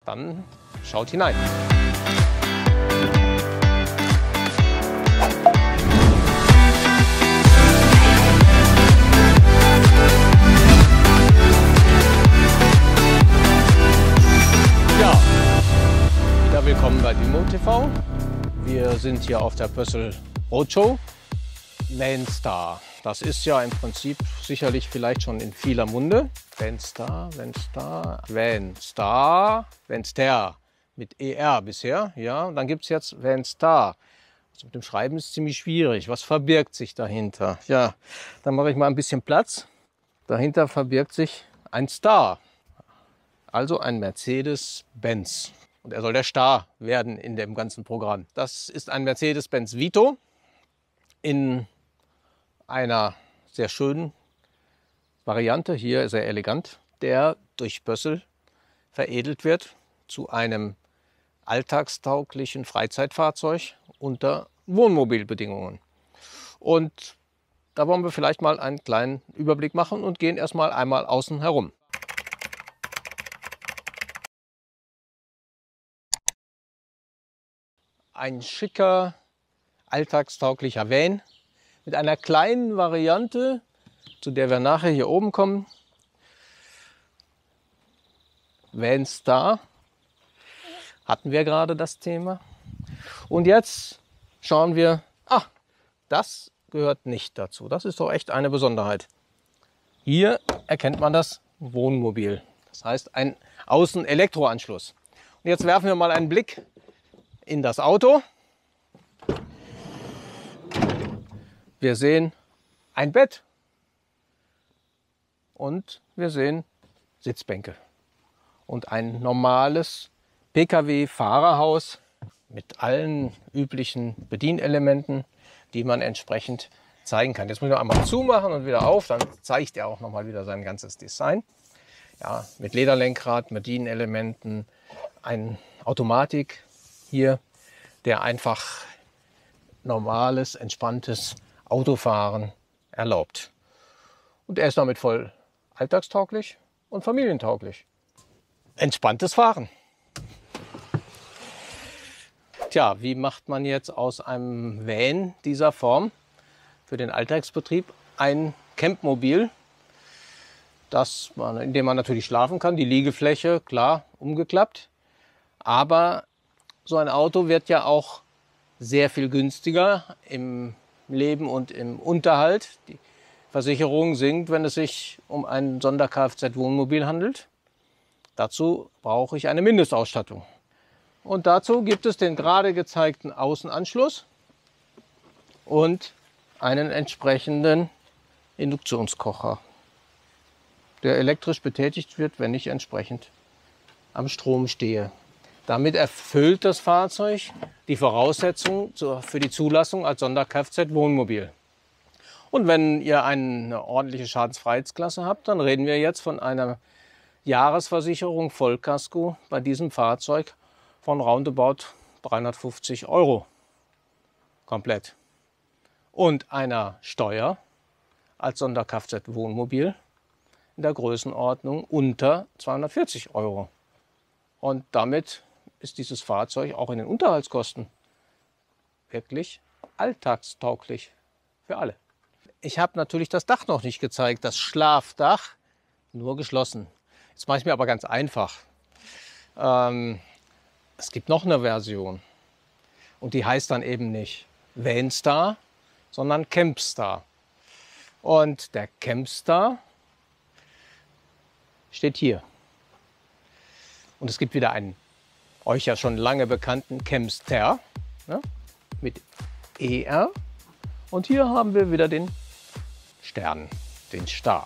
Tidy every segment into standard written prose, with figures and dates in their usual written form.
Dann schaut hinein. Ja, wieder willkommen bei Dimo TV. Wir sind hier auf der Pössl Roadshow. VanStar, das ist ja im Prinzip sicherlich vielleicht schon in vieler Munde. VanStar mit ER bisher. Ja, und dann gibt es jetzt VanStar. Also mit dem Schreiben ist ziemlich schwierig. Was verbirgt sich dahinter? Ja, dann mache ich mal ein bisschen Platz. Dahinter verbirgt sich ein Star, also ein Mercedes-Benz. Und er soll der Star werden in dem ganzen Programm. Das ist ein Mercedes-Benz Vito in einer sehr schönen Variante, hier sehr elegant, der durch Pössl veredelt wird zu einem alltagstauglichen Freizeitfahrzeug unter Wohnmobilbedingungen. Und da wollen wir vielleicht mal einen kleinen Überblick machen und gehen erstmal einmal außen herum. Ein schicker, alltagstauglicher Van mit einer kleinen Variante, zu der wir nachher hier oben kommen. VanStar hatten wir gerade das Thema. Und jetzt schauen wir, das gehört nicht dazu. Das ist doch echt eine Besonderheit. Hier erkennt man das Wohnmobil. Das heißt ein Außen-Elektroanschluss. Und jetzt werfen wir mal einen Blick in das Auto. Wir sehen ein Bett und wir sehen Sitzbänke und ein normales Pkw-Fahrerhaus mit allen üblichen Bedienelementen, die man entsprechend zeigen kann. Jetzt muss ich noch einmal zumachen und wieder auf, dann zeigt er auch noch mal wieder sein ganzes Design. Ja, mit Lederlenkrad, Bedienelementen, ein Automatik hier, der einfach normales, entspanntes Autofahren erlaubt. Und er ist damit voll alltagstauglich und familientauglich. Entspanntes Fahren. Tja, wie macht man jetzt aus einem Van dieser Form für den Alltagsbetrieb ein Campmobil, in dem man natürlich schlafen kann, die Liegefläche, klar, umgeklappt. Aber so ein Auto wird ja auch sehr viel günstiger im Leben und im Unterhalt. Die Versicherung sinkt, wenn es sich um ein Sonder-Kfz-Wohnmobil handelt. Dazu brauche ich eine Mindestausstattung. Und dazu gibt es den gerade gezeigten Außenanschluss und einen entsprechenden Induktionskocher, der elektrisch betätigt wird, wenn ich entsprechend am Strom stehe. Damit erfüllt das Fahrzeug die Voraussetzungen für die Zulassung als Sonder-Kfz-Wohnmobil. Und wenn ihr eine ordentliche Schadensfreiheitsklasse habt, dann reden wir jetzt von einer Jahresversicherung Vollkasko bei diesem Fahrzeug von roundabout 350 € komplett. Und einer Steuer als Sonder-Kfz-Wohnmobil in der Größenordnung unter 240 €. Und damit ist dieses Fahrzeug auch in den Unterhaltskosten wirklich alltagstauglich für alle. Ich habe natürlich das Dach noch nicht gezeigt, das Schlafdach, nur geschlossen. Jetzt mache ich mir aber ganz einfach. Es gibt noch eine Version und die heißt dann eben nicht VanStar, sondern Campstar. Und der Campstar steht hier. Und es gibt wieder einen euch ja schon lange bekannten Campstar, ne, mit ER. Und hier haben wir wieder den Stern, den Star.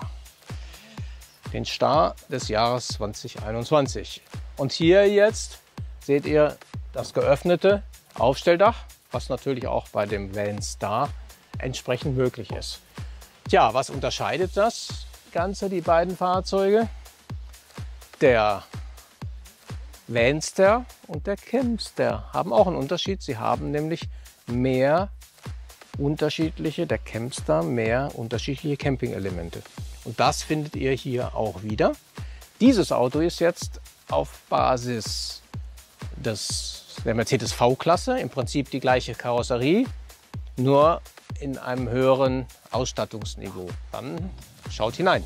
Den Star des Jahres 2021. Und hier jetzt seht ihr das geöffnete Aufstelldach, was natürlich auch bei dem VanStar entsprechend möglich ist. Tja, was unterscheidet das Ganze, die beiden Fahrzeuge? Der VanStar und der Campstar haben auch einen Unterschied. Sie haben nämlich mehr unterschiedliche Camping-Elemente. Und das findet ihr hier auch wieder. Dieses Auto ist jetzt auf Basis der Mercedes V-Klasse, im Prinzip die gleiche Karosserie, nur in einem höheren Ausstattungsniveau. Dann schaut hinein.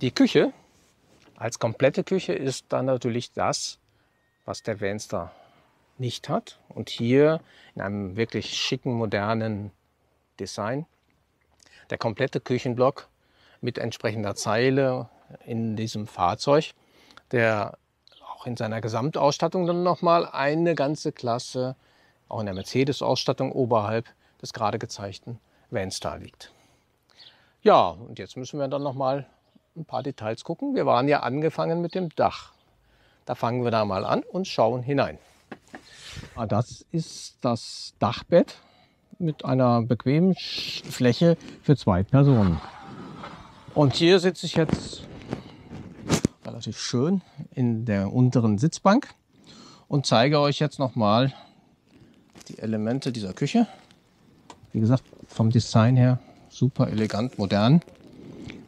Die Küche als komplette Küche ist dann natürlich das, was der Vanster nicht hat. Und hier in einem wirklich schicken, modernen Design. Der komplette Küchenblock mit entsprechender Zeile in diesem Fahrzeug, der auch in seiner Gesamtausstattung dann nochmal eine ganze Klasse, auch in der Mercedes-Ausstattung oberhalb des gerade gezeigten Vanster liegt. Ja, und jetzt müssen wir dann nochmal ein paar Details gucken. Wir waren ja angefangen mit dem Dach. Da fangen wir da mal an und schauen hinein. Das ist das Dachbett mit einer bequemen Fläche für 2 Personen. Und hier sitze ich jetzt relativ schön in der unteren Sitzbank und zeige euch jetzt nochmal die Elemente dieser Küche. Wie gesagt, vom Design her super elegant, modern.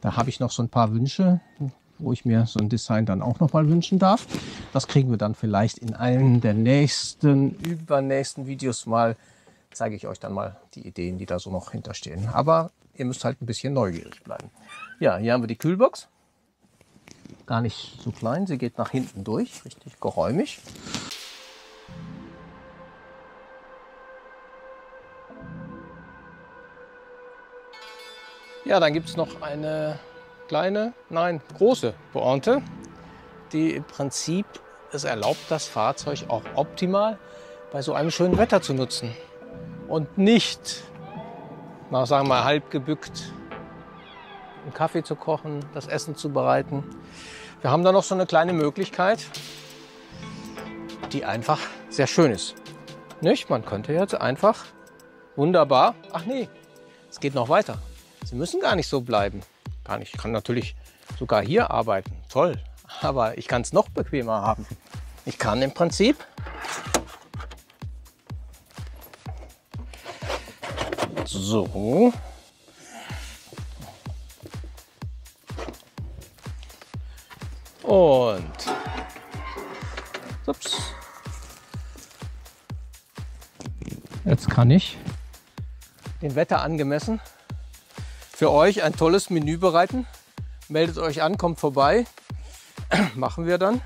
Da habe ich noch so ein paar Wünsche, wo ich mir so ein Design dann auch noch mal wünschen darf. Das kriegen wir dann vielleicht in einem der übernächsten Videos mal. Zeige ich euch dann mal die Ideen, die da so noch hinterstehen. Aber ihr müsst halt ein bisschen neugierig bleiben. Ja, hier haben wir die Kühlbox. Gar nicht so klein, sie geht nach hinten durch, richtig geräumig. Ja, dann gibt es noch eine große Pointe, die im Prinzip es erlaubt, das Fahrzeug auch optimal bei so einem schönen Wetter zu nutzen und nicht, sagen wir mal, halb gebückt einen Kaffee zu kochen, das Essen zu bereiten. Wir haben da noch so eine kleine Möglichkeit, die einfach sehr schön ist. Nicht? Man könnte jetzt einfach wunderbar, ach nee, es geht noch weiter. Sie müssen gar nicht so bleiben. Ich kann natürlich sogar hier arbeiten. Toll. Aber ich kann es noch bequemer haben. Ich kann im Prinzip so und ups. Jetzt kann ich den Wetter angemessen für euch ein tolles Menü bereiten. Meldet euch an, kommt vorbei. Machen wir dann.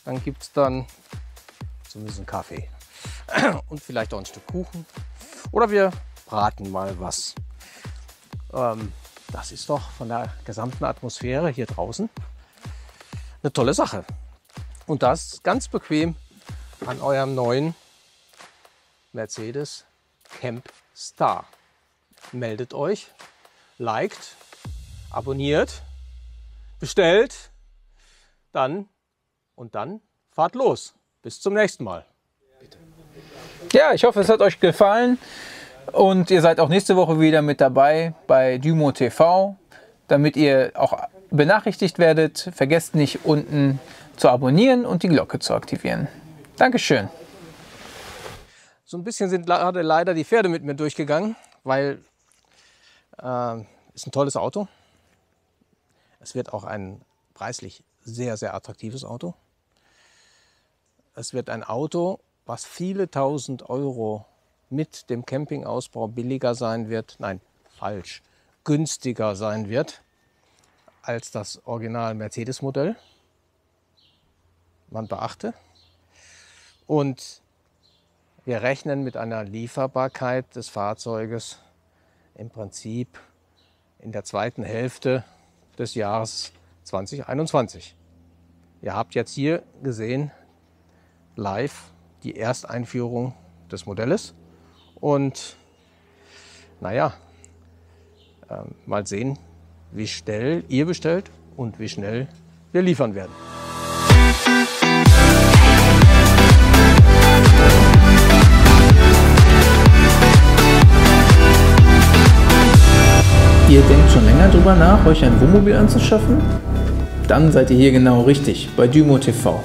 Dann gibt es dann zumindest einen Kaffee und vielleicht auch ein Stück Kuchen. Oder wir braten mal was. Das ist doch von der gesamten Atmosphäre hier draußen eine tolle Sache. Und das ganz bequem an eurem neuen Mercedes Camp Star. Meldet euch, liked, abonniert, bestellt, dann fahrt los. Bis zum nächsten Mal. Ja, ich hoffe, es hat euch gefallen und ihr seid auch nächste Woche wieder mit dabei bei Dymo TV, damit ihr auch benachrichtigt werdet. Vergesst nicht, unten zu abonnieren und die Glocke zu aktivieren. Dankeschön. So ein bisschen sind leider die Pferde mit mir durchgegangen, weil ist ein tolles Auto. Es wird auch ein preislich sehr, sehr attraktives Auto. Es wird ein Auto, was viele tausend Euro mit dem Campingausbau billiger sein wird. Nein, falsch. Günstiger sein wird als das Original Mercedes-Modell. Man beachte. Und wir rechnen mit einer Lieferbarkeit des Fahrzeuges im Prinzip in der zweiten Hälfte des Jahres 2021. Ihr habt jetzt hier gesehen, live, die Ersteinführung des Modells. Und naja, mal sehen, wie schnell ihr bestellt und wie schnell wir liefern werden. Ihr denkt schon länger drüber nach, euch ein Wohnmobil anzuschaffen? Dann seid ihr hier genau richtig, bei Dymo TV.